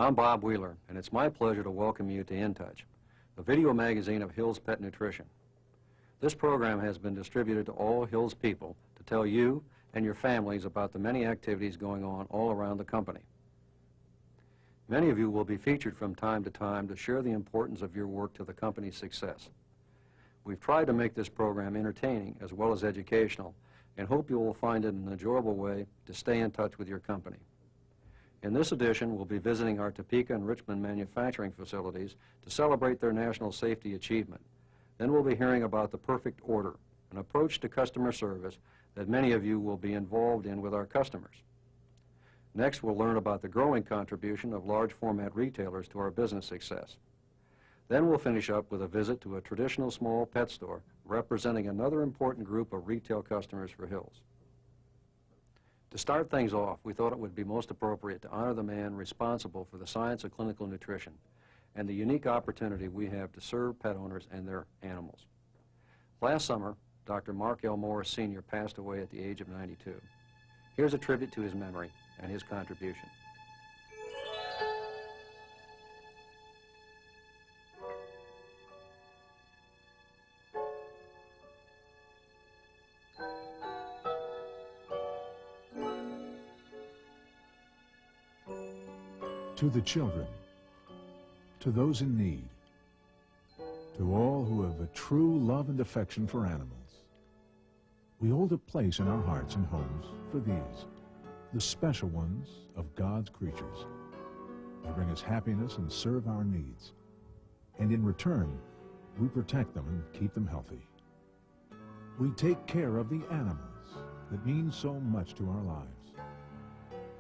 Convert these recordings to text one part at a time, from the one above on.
I'm Bob Wheeler, and it's my pleasure to welcome you to InTouch, the video magazine of Hill's Pet Nutrition. This program has been distributed to all Hill's people to tell you and your families about the many activities going on all around the company. Many of you will be featured from time to time to share the importance of your work to the company's success. We've tried to make this program entertaining as well as educational, and hope you will find it an enjoyable way to stay in touch with your company. In this edition, we'll be visiting our Topeka and Richmond manufacturing facilities to celebrate their national safety achievement. Then we'll be hearing about the perfect order, an approach to customer service that many of you will be involved in with our customers. Next, we'll learn about the growing contribution of large format retailers to our business success. Then we'll finish up with a visit to a traditional small pet store representing another important group of retail customers for Hills. To start things off, we thought it would be most appropriate to honor the man responsible for the science of clinical nutrition and the unique opportunity we have to serve pet owners and their animals. Last summer, Dr. Mark L. Morris Sr. passed away at the age of 92. Here's a tribute to his memory and his contribution. To the children, to those in need, to all who have a true love and affection for animals, we hold a place in our hearts and homes for these, the special ones of God's creatures. They bring us happiness and serve our needs. And in return, we protect them and keep them healthy. We take care of the animals that mean so much to our lives.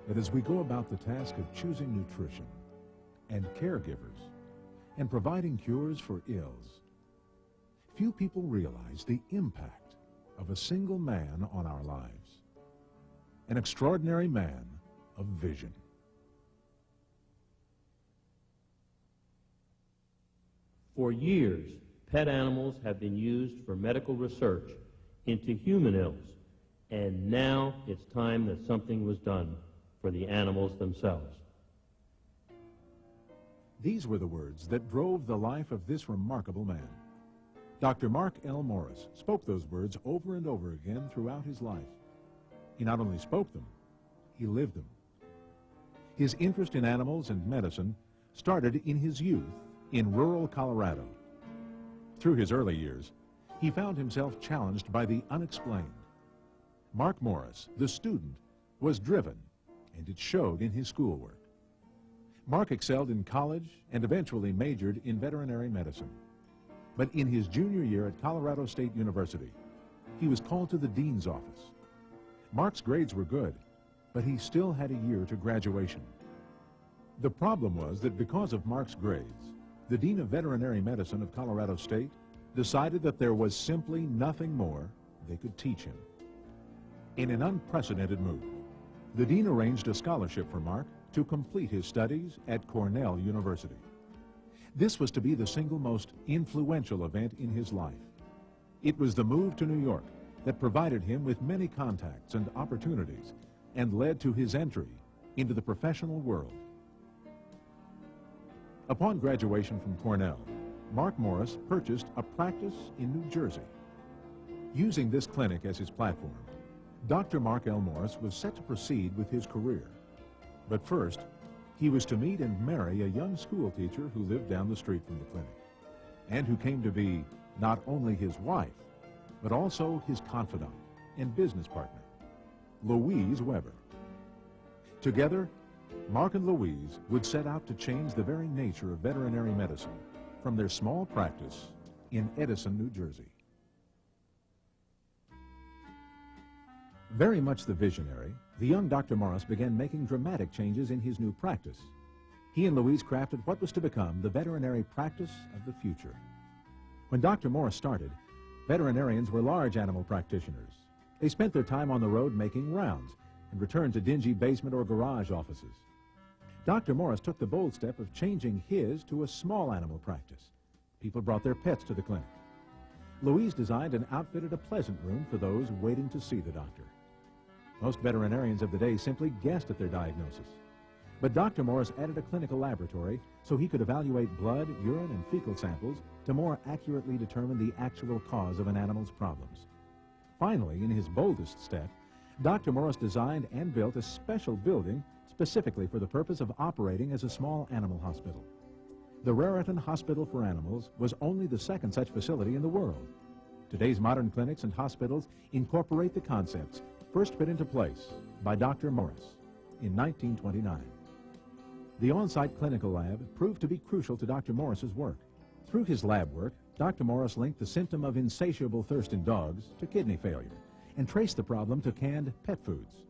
That as we go about the task of choosing nutrition and caregivers and providing cures for ills, few people realize the impact of a single man on our lives, an extraordinary man of vision. For years, pet animals have been used for medical research into human ills, and now it's time that something was done for the animals themselves. These were the words that drove the life of this remarkable man. Dr. Mark L. Morris spoke those words over and over again throughout his life. He not only spoke them, he lived them. His interest in animals and medicine started in his youth in rural Colorado. Through his early years, he found himself challenged by the unexplained. Mark Morris, the student, was driven, and it showed in his schoolwork. Mark excelled in college and eventually majored in veterinary medicine. But in his junior year at Colorado State University, he was called to the dean's office. Mark's grades were good, but he still had a year to graduation. The problem was that because of Mark's grades, the dean of veterinary medicine of Colorado State decided that there was simply nothing more they could teach him. In an unprecedented move, the dean arranged a scholarship for Mark to complete his studies at Cornell University. This was to be the single most influential event in his life. It was the move to New York that provided him with many contacts and opportunities and led to his entry into the professional world. Upon graduation from Cornell, Mark Morris purchased a practice in New Jersey. Using this clinic as his platform, Dr. Mark L. Morris was set to proceed with his career. But first, he was to meet and marry a young school teacher who lived down the street from the clinic, and who came to be not only his wife, but also his confidant and business partner, Louise Weber. Together, Mark and Louise would set out to change the very nature of veterinary medicine from their small practice in Edison, New Jersey. Very much the visionary, the young Dr. Morris began making dramatic changes in his new practice. He and Louise crafted what was to become the veterinary practice of the future. When Dr. Morris started, veterinarians were large animal practitioners. They spent their time on the road making rounds and returned to dingy basement or garage offices. Dr. Morris took the bold step of changing his to a small animal practice. People brought their pets to the clinic. Louise designed and outfitted a pleasant room for those waiting to see the doctor. Most veterinarians of the day simply guessed at their diagnosis. But Dr. Morris added a clinical laboratory so he could evaluate blood, urine, and fecal samples to more accurately determine the actual cause of an animal's problems. Finally, in his boldest step, Dr. Morris designed and built a special building specifically for the purpose of operating as a small animal hospital. The Raritan Hospital for Animals was only the second such facility in the world. Today's modern clinics and hospitals incorporate the concepts first put into place by Dr. Morris in 1929. The on-site clinical lab proved to be crucial to Dr. Morris's work. Through his lab work, Dr. Morris linked the symptom of insatiable thirst in dogs to kidney failure and traced the problem to canned pet foods.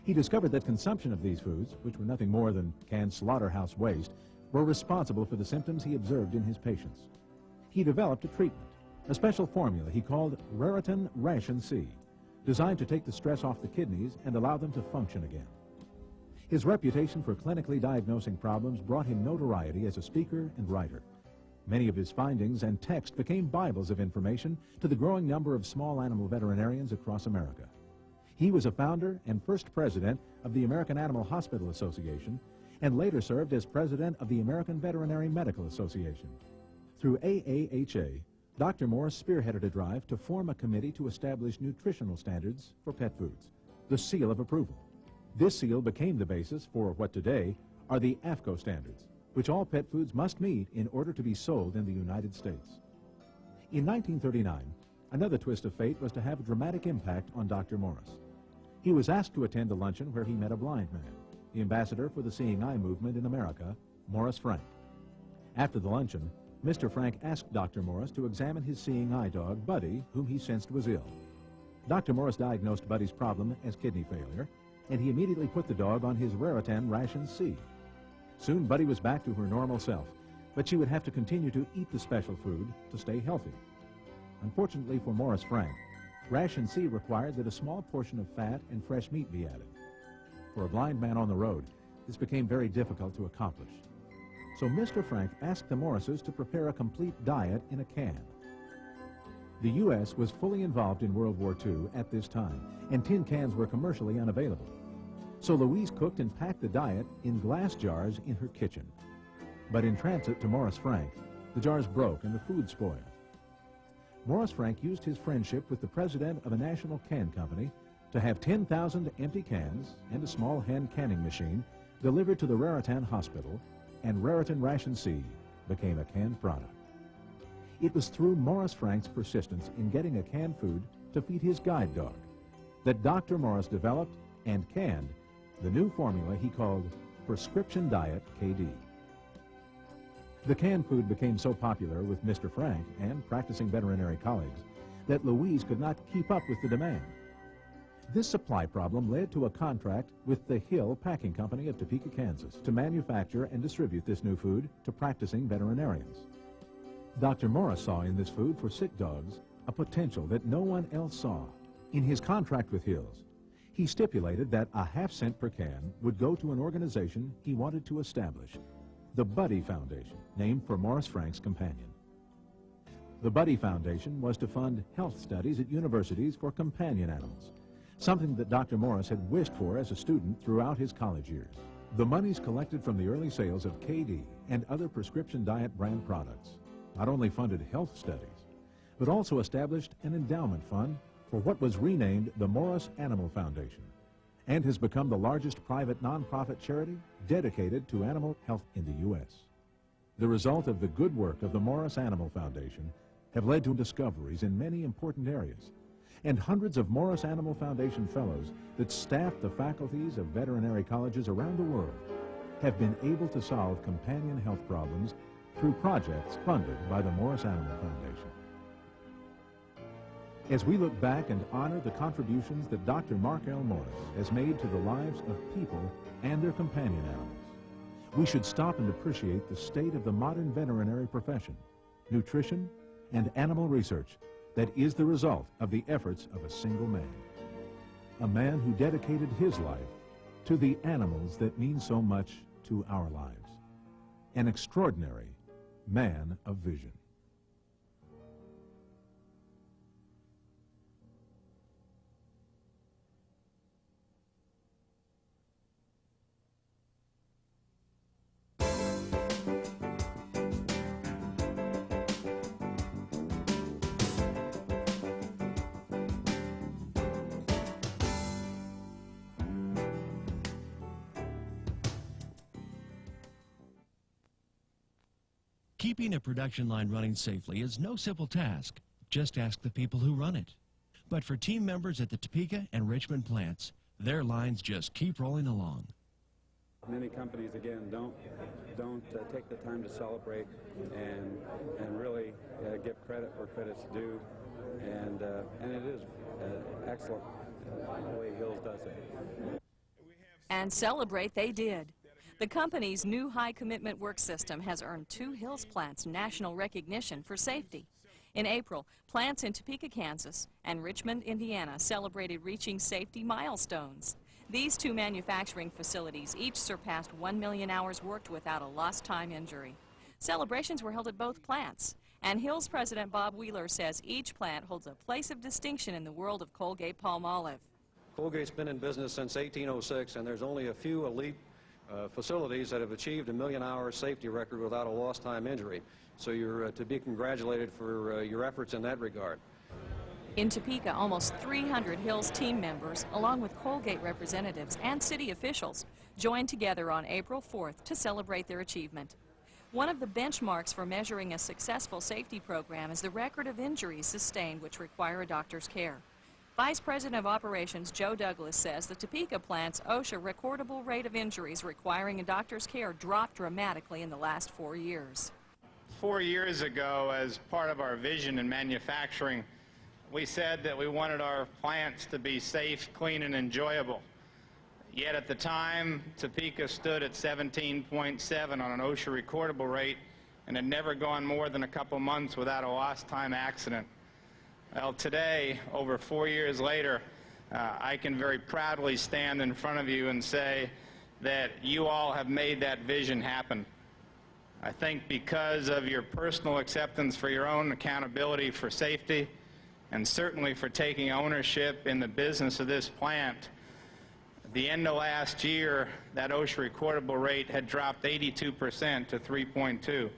He discovered that consumption of these foods, which were nothing more than canned slaughterhouse waste, were responsible for the symptoms he observed in his patients. He developed a treatment, a special formula he called Raritan Ration C, designed to take the stress off the kidneys and allow them to function again. His reputation for clinically diagnosing problems brought him notoriety as a speaker and writer. Many of his findings and text became Bibles of information to the growing number of small animal veterinarians across America. He was a founder and first president of the American Animal Hospital Association and later served as president of the American Veterinary Medical Association. Through AAHA, Dr. Morris spearheaded a drive to form a committee to establish nutritional standards for pet foods, the seal of approval. This seal became the basis for what today are the AAFCO standards, which all pet foods must meet in order to be sold in the United States. In 1939, another twist of fate was to have a dramatic impact on Dr. Morris. He was asked to attend a luncheon where he met a blind man, the ambassador for the Seeing Eye movement in America, Morris Frank. After the luncheon, Mr. Frank asked Dr. Morris to examine his seeing eye dog, Buddy, whom he sensed was ill. Dr. Morris diagnosed Buddy's problem as kidney failure, and he immediately put the dog on his Raritan Ration C. Soon Buddy was back to her normal self, but she would have to continue to eat the special food to stay healthy. Unfortunately for Morris Frank, Ration C required that a small portion of fat and fresh meat be added. For a blind man on the road, this became very difficult to accomplish. So Mr. Frank asked the Morrises to prepare a complete diet in a can. The U.S. was fully involved in World War II at this time, and tin cans were commercially unavailable. So Louise cooked and packed the diet in glass jars in her kitchen. But in transit to Morris Frank, the jars broke and the food spoiled. Morris Frank used his friendship with the president of a national can company to have 10,000 empty cans and a small hand canning machine delivered to the Raritan Hospital, and Raritan Ration C became a canned product. It was through Morris Frank's persistence in getting a canned food to feed his guide dog that Dr. Morris developed and canned the new formula he called Prescription Diet KD. The canned food became so popular with Mr. Frank and practicing veterinary colleagues that Louise could not keep up with the demand. This supply problem led to a contract with the Hill Packing Company of Topeka, Kansas, to manufacture and distribute this new food to practicing veterinarians. Dr. Morris saw in this food for sick dogs a potential that no one else saw. In his contract with Hills, he stipulated that a half-cent per can would go to an organization he wanted to establish, the Buddy Foundation, named for Morris Frank's companion. The Buddy Foundation was to fund health studies at universities for companion animals, something that Dr. Morris had wished for as a student throughout his college years. The monies collected from the early sales of KD and other prescription diet brand products not only funded health studies, but also established an endowment fund for what was renamed the Morris Animal Foundation and has become the largest private nonprofit charity dedicated to animal health in the U.S. The result of the good work of the Morris Animal Foundation have led to discoveries in many important areas, and hundreds of Morris Animal Foundation fellows that staff the faculties of veterinary colleges around the world have been able to solve companion health problems through projects funded by the Morris Animal Foundation. As we look back and honor the contributions that Dr. Mark L. Morris has made to the lives of people and their companion animals, we should stop and appreciate the state of the modern veterinary profession, nutrition, and animal research that is the result of the efforts of a single man. A man who dedicated his life to the animals that mean so much to our lives. An extraordinary man of vision. Keeping a production line running safely is no simple task. Just ask the people who run it. But for team members at the Topeka and Richmond plants, their lines just keep rolling along. Many companies, again, don't take the time to celebrate and really give credit where credit's due, and it is excellent the way Hills does it. And celebrate they did. The company's new high-commitment work system has earned 2 Hills plants national recognition for safety. In April, plants in Topeka, Kansas and Richmond, Indiana celebrated reaching safety milestones. These 2 manufacturing facilities each surpassed 1 million hours worked without a lost time injury. Celebrations were held at both plants, and Hills President Bob Wheeler says each plant holds a place of distinction in the world of Colgate-Palmolive. Colgate's been in business since 1806, and there's only a few elite facilities that have achieved a million-hour safety record without a lost time injury. So you're to be congratulated for your efforts in that regard. In Topeka, almost 300 Hills team members, along with Colgate representatives and city officials, joined together on April 4th to celebrate their achievement. One of the benchmarks for measuring a successful safety program is the record of injuries sustained which require a doctor's care. Vice President of Operations Joe Douglas says the Topeka plant's OSHA recordable rate of injuries requiring a doctor's care dropped dramatically in the last 4 years. 4 years ago, as part of our vision in manufacturing, we said that we wanted our plants to be safe, clean, and enjoyable. Yet at the time, Topeka stood at 17.7 on an OSHA recordable rate and had never gone more than a couple months without a lost time accident. Well, today, over 4 years later, I can very proudly stand in front of you and say that you all have made that vision happen. I think because of your personal acceptance for your own accountability for safety, and certainly for taking ownership in the business of this plant, at the end of last year, that OSHA recordable rate had dropped 82% to 3.2.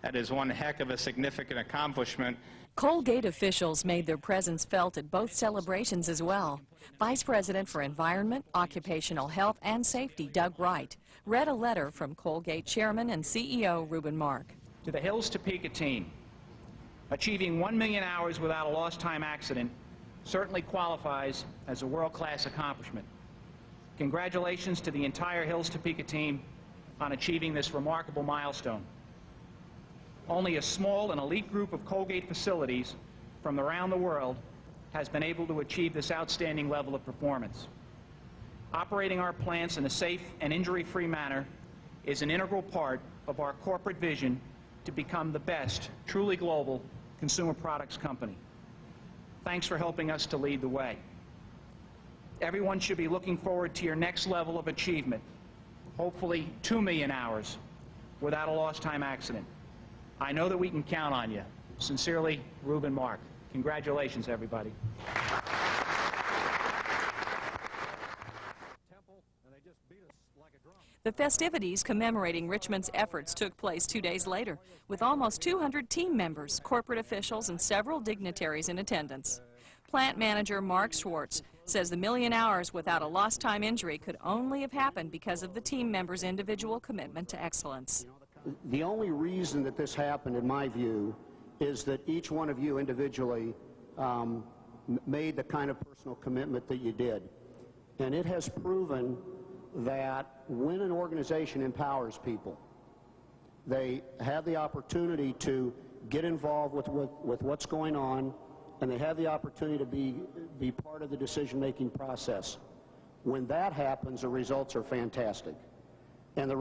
That is one heck of a significant accomplishment. Colgate officials made their presence felt at both celebrations as well. Vice President for Environment, Occupational Health and Safety, Doug Wright, read a letter from Colgate Chairman and CEO Reuben Mark. To the Hills Topeka team, achieving 1 million hours without a lost time accident certainly qualifies as a world-class accomplishment. Congratulations to the entire Hills Topeka team on achieving this remarkable milestone. Only a small and elite group of Colgate facilities from around the world has been able to achieve this outstanding level of performance. Operating our plants in a safe and injury-free manner is an integral part of our corporate vision to become the best, truly global consumer products company. Thanks for helping us to lead the way. Everyone should be looking forward to your next level of achievement, hopefully 2 million hours without a lost time accident. I know that we can count on you. Sincerely, Reuben Mark. Congratulations, everybody. The festivities commemorating Richmond's efforts took place 2 days later, with almost 200 team members, corporate officials, and several dignitaries in attendance. Plant manager Mark Schwartz says the million hours without a lost time injury could only have happened because of the team members' individual commitment to excellence. The only reason that this happened, in my view, is that each one of you individually made the kind of personal commitment that you did. And it has proven that when an organization empowers people, they have the opportunity to get involved with what's going on, and they have the opportunity to be part of the decision-making process. When that happens, the results are fantastic. And the